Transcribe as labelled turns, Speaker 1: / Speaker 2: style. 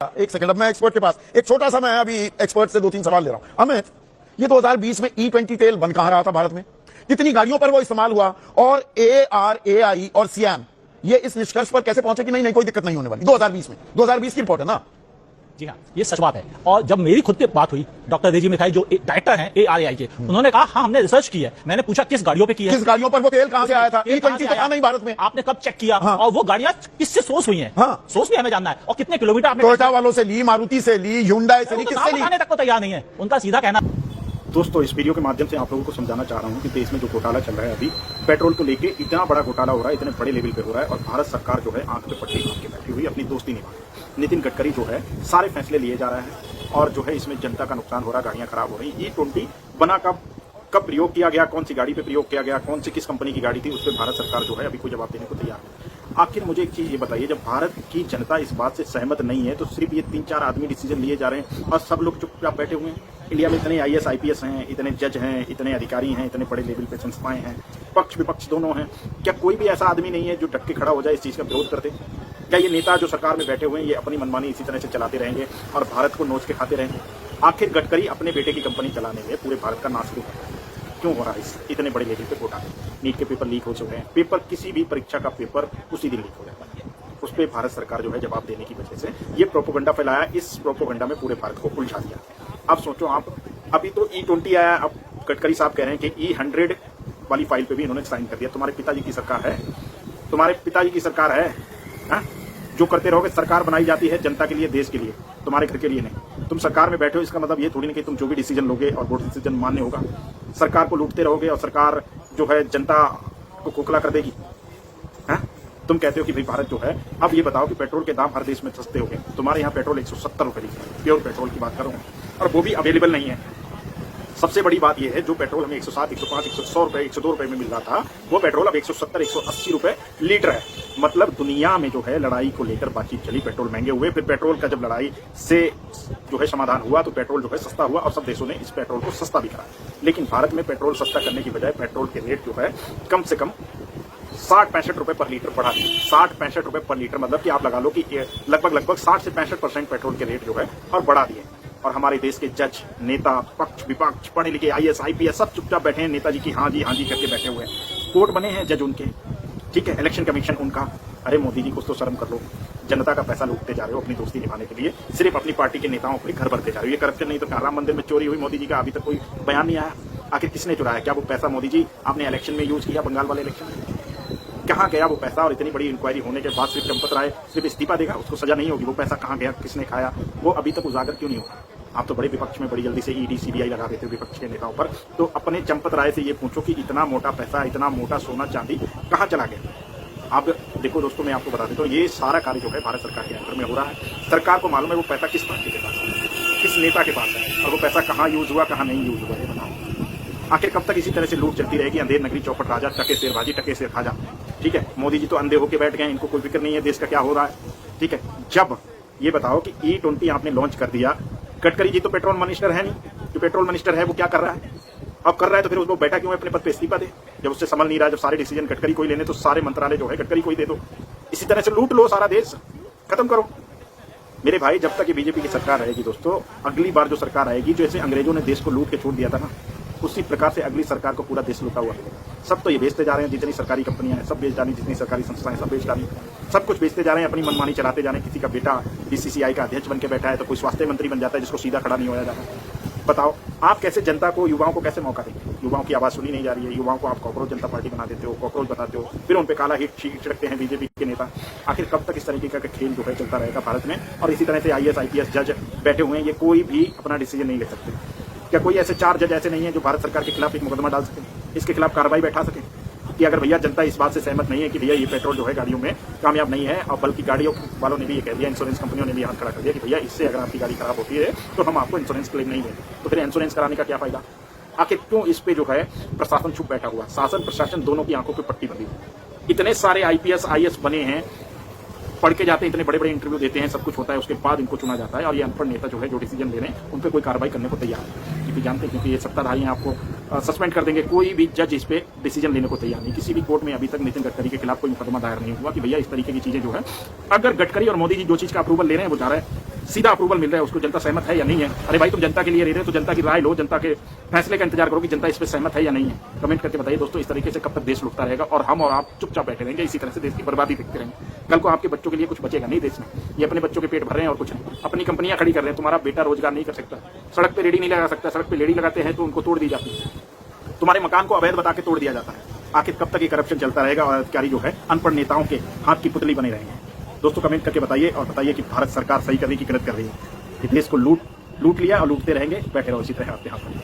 Speaker 1: एक सेकंड, अब मैं एक्सपर्ट के पास एक छोटा सा, मैं अभी एक्सपर्ट से 2-3 सवाल ले रहा हूं। अमित, ये 2020 में E20 तेल बन कहां रहा था भारत में? कितनी गाड़ियों पर वो इस्तेमाल हुआ? और ARAI और सियाम ये इस निष्कर्ष पर कैसे पहुंचे कि नहीं नहीं कोई दिक्कत नहीं होने वाली? 2020 में, 2020 की रिपोर्ट है ना।
Speaker 2: जी हाँ, ये सच बात है। और जब मेरी खुद की बात हुई डॉक्टर रेजी मिथाई जो डायरेक्टर हैं ARAI के, उन्होंने कहा हाँ हमने रिसर्च की है। मैंने पूछा किस गाड़ियों पे की है,
Speaker 1: किस गाड़ियों पर वो तेल कहां से आया था?
Speaker 2: तेल कहां
Speaker 1: E20
Speaker 2: से
Speaker 1: तो था नहीं भारत में।
Speaker 2: आपने कब चेक किया?
Speaker 1: हाँ।
Speaker 2: और वो गाड़ियां किससे सोर्स हुई हैं?
Speaker 1: हाँ।
Speaker 2: सोर्स भी हमें जानना है। और कितने किलोमीटर आपने
Speaker 1: टोयोटा वालों से ली, मारुति से ली, ह्युंडई से ली, किससे ली?
Speaker 2: बताने तक को तैयार नहीं है। उनका सीधा कहना।
Speaker 3: दोस्तों, इस वीडियो के माध्यम से आप लोगों को समझाना चाह रहा हूं कि देश में जो घोटाला चल रहा है, अभी पेट्रोल को लेके इतना बड़ा घोटाला हो रहा है, इतने बड़े लेवल पे हो रहा है, और भारत सरकार जो है आंख पे पट्टी बांध के बैठी हुई अपनी दोस्ती निभा रही। नितिन गडकरी जो है सारे फैसले लिए जा रहे हैं, और जो है इसमें जनता का नुकसान हो रहा है, गाड़ियां खराब हो रही। E20 बना कब प्रयोग किया गया, कौन सी गाड़ी पे प्रयोग किया गया, कौन सी किस कंपनी की गाड़ी थी, उस पर भारत सरकार जो है अभी कोई जवाब देने को तैयार नहीं। आखिर मुझे एक चीज ये बताइए, जब भारत की जनता इस बात से सहमत नहीं है तो सिर्फ ये 3-4 आदमी डिसीजन लिए जा रहे हैं और सब लोग चुपचाप बैठे हुए हैं। इंडिया में इतने IAS IPS हैं, इतने जज हैं, इतने अधिकारी हैं, इतने बड़े लेवल पे संस्थाएं हैं, पक्ष विपक्ष दोनों हैं। क्या कोई भी ऐसा आदमी नहीं है जो डट के खड़ा हो जाए, इस चीज का विरोध करते? क्या ये नेता जो सरकार में बैठे हुए हैं ये अपनी मनमानी इसी तरह से चलाते रहेंगे और भारत को नोच के खाते रहेंगे? आखिर गडकरी अपने बेटे की कंपनी चलाने में पूरे भारत का नाश क्यों हो रहा है? इस इतने बड़े लेवल पे घोटाले, नीट के पेपर लीक हो चुके हैं, पेपर किसी भी परीक्षा का पेपर उसी दिन लीक हो जाता है, उस पर भारत सरकार जो है जवाब देने की वजह से ये प्रोपोगंडा फैलाया, इस प्रोपोगंडा में पूरे भारत को उलझा दिया। अब सोचो आप, अभी तो E20 आया, अब गडकरी साहब कह रहे हैं कि E100 वाली फाइल पे भी इन्होंने साइन कर दिया। तुम्हारे पिताजी की सरकार है, तुम्हारे पिताजी की सरकार है, हा? जो करते रहोगे, सरकार बनाई जाती है जनता के लिए, देश के लिए, तुम्हारे घर के लिए नहीं। तुम सरकार में बैठे हो, इसका मतलब ये थोड़ी नहीं कि तुम जो भी डिसीजन लोगे और वो डिसीजन मान्य होगा। सरकार को लूटते रहोगे और सरकार जो है जनता को खोखला कर देगी। हाँ? तुम कहते हो कि भाई भारत जो है, अब ये बताओ कि पेट्रोल के दाम हर देश में सस्ते हो गए। तुम्हारे यहाँ पेट्रोल 170 रुपए लीटर, प्योर पेट्रोल की बात करूँ, और वो भी अवेलेबल नहीं है। सबसे बड़ी बात यह है, जो पेट्रोल हमें 107, 105, 100 रुपए, 102 रुपए में मिल रहा था, वो पेट्रोल अब 170, 180 रुपए लीटर है। मतलब दुनिया में जो है लड़ाई को लेकर बातचीत चली, पेट्रोल महंगे हुए, फिर पेट्रोल का जब लड़ाई से जो है समाधान हुआ तो पेट्रोल जो है सस्ता हुआ और सब देशों ने इस पेट्रोल को सस्ता भी करा। लेकिन भारत में पेट्रोल सस्ता करने की बजाय पेट्रोल के रेट जो है कम से कम 60-65 रुपए पर लीटर बढ़ा दिए। 60-65 रुपए पर लीटर, मतलब कि आप लगा लो कि लगभग 60 से 65% पेट्रोल के रेट जो है और बढ़ा दिए। और हमारे देश के जज, नेता, पक्ष विपक्ष, पढ़े लिखे IAS IPS सब चुपचाप बैठे हैं, नेताजी की हाँ जी करके बैठे हुए हैं। कोर्ट बने हैं जज उनके, ठीक है, इलेक्शन कमीशन उनका। अरे मोदी जी, कुछ तो शर्म कर लो। जनता का पैसा लूटते जा रहे हो अपनी दोस्ती निभाने के लिए, सिर्फ अपनी पार्टी के नेताओं को घर भरते जा रहे हो। ये करप्शन नहीं तो क्या? राम मंदिर में चोरी हुई, मोदी जी का अभी तक कोई बयान नहीं आया। आखिर किसने चुराया? क्या वो पैसा मोदी जी आपने इलेक्शन में यूज किया, बंगाल वाले इलेक्शन में? कहाँ गया वो पैसा? और इतनी बड़ी इंक्वायरी होने के बाद सिर्फ चंपत राय सिर्फ इस्तीफा देगा, उसको सजा नहीं होगी? वो पैसा कहाँ गया, किसने खाया, वो अभी तक उजागर क्यों नहीं हुआ? आप तो बड़े विपक्ष में बड़ी जल्दी से ED CBI लगा देते हो विपक्ष के नेताओं पर। तो अपने चंपत राय से ये पूछो कि इतना मोटा पैसा, इतना मोटा सोना चांदी कहाँ चला गया? आप देखो दोस्तों, मैं आपको बता देता हूँ, ये सारा कार्य जो है भारत सरकार के अंदर में हो रहा है। सरकार को मालूम है वो पैसा किस पार्टी के पास है, किस नेता के पास है, और वो पैसा कहाँ यूज हुआ, कहाँ नहीं यूज हुआ, ये बताओ। आखिर कब तक इसी तरह से लूट चलती रहेगी? अंधेर नगरी चौपट राजा, टके शेर भाजी, टके शेर खाजा। ठीक है, मोदी जी तो अंधे होकर बैठ गए, इनको कोई फिक्र नहीं है देश का क्या हो रहा है। ठीक है, जब ये बताओ कि E20 आपने लॉन्च कर दिया, गडकरी जी तो पेट्रोल मिनिस्टर है नहीं, जो पेट्रोल मिनिस्टर है वो क्या कर रहा है? अब कर रहा है तो फिर उसको बैठा क्यों है अपने पद पे? इस्तीफा दे। जब उससे संभल नहीं रहा, जब सारे डिसीजन गडकरी को ही लेने, तो सारे मंत्रालय जो है गडकरी को ही दे दो। इसी तरह से लूट लो, सारा देश खत्म करो। मेरे भाई, जब तक ये बीजेपी की सरकार रहेगी दोस्तों, अगली बार जो सरकार आएगी, जैसे अंग्रेजों ने देश को लूट के छोड़ दिया था ना, उसी प्रकार से अगली सरकार को पूरा देश लूटा हुआ है। सब तो ये बेचते जा रहे हैं, जितनी सरकारी कंपनियां हैं सब बेच डाली, जितनी सरकारी संस्थाएं सब बेच डाली, सब कुछ बेचते जा रहे हैं, अपनी मनमानी चलाते जा रहे हैं। किसी का बेटा BCCI का अध्यक्ष बन के बैठा है तो कोई स्वास्थ्य मंत्री बन जाता है जिसको सीधा खड़ा नहीं होया जाता। बताओ, आप कैसे जनता को, युवाओं को कैसे मौका देंगे? युवाओं की आवाज सुनी नहीं जा रही है, युवाओं को आप कॉकरोच जनता पार्टी बना देते हो, कॉकरोच बताते हो, फिर उन पे काला हिट छिड़कते हैं बीजेपी के नेता। आखिर कब तक इस तरीके का खेल जो है चलता रहेगा भारत में? और इसी तरह से IAS IPS जज बैठे हुए हैं, ये कोई भी अपना डिसीजन नहीं ले सकते। क्या कोई ऐसे 4 जज ऐसे नहीं है जो भारत सरकार के खिलाफ एक मुकदमा डाल सके, इसके खिलाफ कार्रवाई बैठा सके कि अगर भैया जनता इस बात से सहमत नहीं है कि भैया ये पेट्रोल जो है गाड़ियों में कामयाब नहीं है, और बल्कि गाड़ियों वालों ने भी ये कह दिया, इंश्योरेंस कंपनियों ने भी हाथ खड़ा कर दिया कि भैया इससे अगर आपकी गाड़ी खराब होती है तो हम आपको इंश्योरेंस क्लेम नहीं देंगे, तो फिर इंश्योरेंस कराने का क्या फायदा? आखिर क्यों इस पे जो है प्रशासन चुप बैठा हुआ? शासन प्रशासन दोनों की आंखों पर पट्टी बंधी हुई। इतने सारे IPS IAS बने हैं, पढ़ के जाते हैं, इतने बड़े बड़े इंटरव्यू देते हैं, सब कुछ होता है, उसके बाद इनको चुना जाता है, और ये अनपढ़ नेता जो है जो डिसीजन ले रहे हैं उन पर कोई कार्रवाई करने को तैयार है, क्योंकि जानते हैं क्योंकि ये सत्ताधारी हैं, आपको सस्पेंड कर देंगे। कोई भी जज इस पे डिसीजन लेने को तैयार नहीं। किसी भी कोर्ट में अभी तक नितिन गडकरी के खिलाफ कोई मुकदमा दायर नहीं हुआ कि भैया इस तरीके की चीजें जो है, अगर गडकरी और मोदी जी जो चीज का अप्रूवल ले रहे हैं वो जा रहा है सीधा अप्रूवल मिल रहा है उसको जनता सहमत है या नहीं है। अरे भाई तुम जनता के लिए रह रहे हो तो जनता की राय लो, जनता के फैसले का इंतजार करो कि जनता इस पे सहमत है या नहीं है। कमेंट करके बताइए दोस्तों, इस तरीके से कब तक देश लुटता रहेगा और हम और आप चुपचाप बैठे रहेंगे, इसी तरह से देश की बर्बादी देखते रहेंगे। कल को आपके बच्चों के लिए कुछ बचेगा नहीं देश में। ये अपने बच्चों के पेट भर रहे हैं और कुछ नहीं, अपनी कंपनियां खड़ी कर रहे हैं। तुम्हारा बेटा रोजगार नहीं कर सकता, सड़क पे रेडी नहीं लगा सकता, सड़क पे रेडी लगाते हैं तो उनको तोड़ दी जाती है, तुम्हारे मकान को अवैध बता के तोड़ दिया जाता है। आखिर कब तक ये करप्शन चलता रहेगा और अधिकारी जो है अनपढ़ नेताओं के हाथ की पुतली बने रहेंगे। दोस्तों कमेंट करके बताइए और बताइए कि भारत सरकार सही करने की गलत कर रही है, कि देश को लूट लिया और लूटते रहेंगे, बैठे रहो इसी तरह आपके हाथ में।